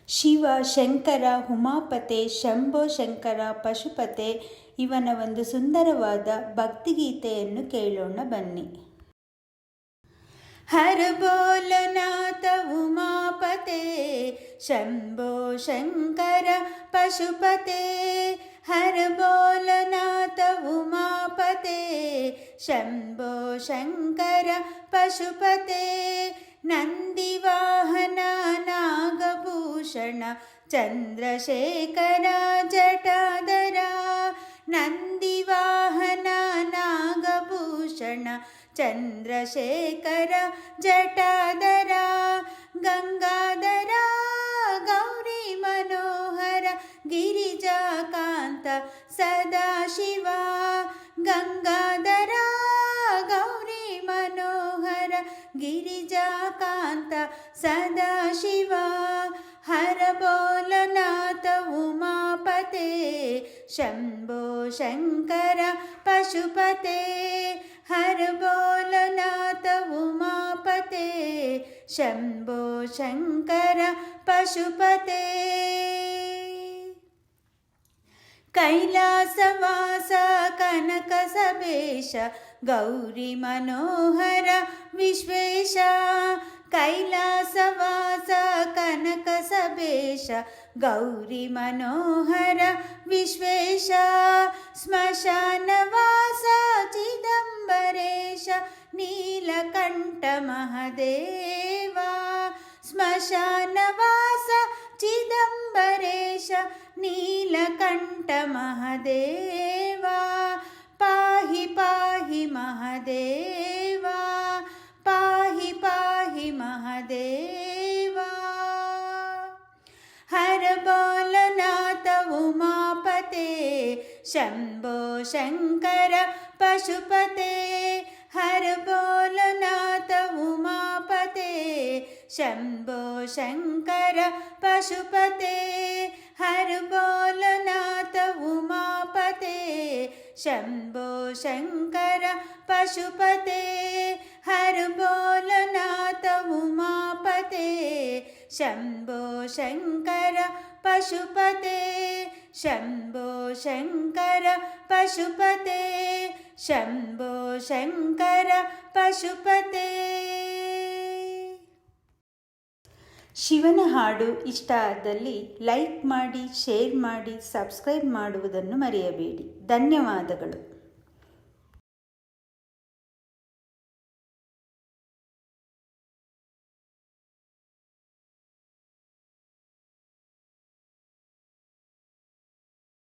ಶಿವ, ಶಂಕರ, ಉಮಾಪತೆ, ಶಂಭೋ ಶಂಕರ, ಪಶುಪತೆ ಇವನ ಒಂದು ಸುಂದರವಾದ ಭಕ್ತಿಗೀತೆಯನ್ನು ಕೇಳೋಣ ಬನ್ನಿ. ಹರ ಬೋಲನಾಥ ಉಮಾಪತೆ, ಶಂಭೋ ಶಂಕರ ಪಶುಪತೆ. ಹರ ಬೋಲನಾಥ ಉಮಾಪತೆ, ಶಂಭೋ ಶಂಕರ ಪಶುಪತೆ. ನಂದಿವಾಹನ ನಾಗಭೂಷಣ ಚಂದ್ರಶೇಖರ ಜಟಾಧರ. ನಂದಿವಾಹನ ನಾಗಭೂಷಣ ಚಂದ್ರಶೇಖರ ಜಟಾಧರ. ಗಂಗಾಧರ ಗೌರಿ ಮನೋಹರ ಗಿರಿಜಾಕಾಂತ ಸದಾಶಿವ. ಗಂಗಾಧರ ಗೌರಿ ಮನೋಹರ ಗಿರಿಜಾಕಾಂತ ಸದಾಶಿವ. ಹರ ಬೋಲನಾಥ ಉಮಾಪತೆ, ಶಂಭೋ ಶಂಕರ ಪಶುಪತೆ. ಹರ ಬೋಲನಾಥ ಉಮಾಪತೆ, ಶಂಭೋ ಶಂಕರ ಪಶುಪತೆ. ಕೈಲಾಸವಾಸ ಕನಕ ಸಬೇಶ ಗೌರಿ ಮನೋಹರ ವಿಶ್ವೇಶ. ಕೈಲಾಸವಾಸ ಕನಕ ಸಬೇಶ ಗೌರಿ ಮನೋಹರ ವಿಶ್ವೇಶ. ಸ್ಮಶಾನವಾಸ ಚಿದಂಬರೇಶ ನೀಲಕಂಠ ಮಹದೇವ. ಸ್ಮಶಾನವಾಸ ಚಿದಂಬರೇಶ ನೀಲಕಂಠ ಮಹದೇವ. ಪಾಹಿ ಪಾಹಿ ಮಹದೇವ, ಪಾಹಿ ಪಾಹಿ ಮಹದೇವ. ಹರ ಬೋಲನಾಥ ಉಮಾಪತೆ, ಶಂಭೋ ಶಂಕರ ಪಶುಪತೆ. ಹರ ಬೋಲನಾಥ ಉಮಾಪತೆ, ಶಂಭೋ ಶಂಕರ ಪಶುಪತೆ. ಹರ ಬೋಲನಾಥ ಉಮಾಪತೆ, ಶಂಭೋ ಶಂಕರ ಪಶುಪತೆ. ಹರ ಬೋಲನಾಥ ಉಮಾಪತೆ, ಶಂಭೋ ಶಂಕರ ಪಶುಪತೆ. ಶಂಭೋ ಶಂಕರ ಪಶುಪತೆ, ಶಂಭೋ ಶಂಕರ ಪಶುಪತೆ. ಶಿವನ ಹಾಡು ಇಷ್ಟ ಆದಲ್ಲಿ ಲೈಕ್ ಮಾಡಿ, ಶೇರ್ ಮಾಡಿ, ಸಬ್ಸ್ಕ್ರೈಬ್ ಮಾಡುವುದನ್ನು ಮರೆಯಬೇಡಿ. ಧನ್ಯವಾದಗಳು.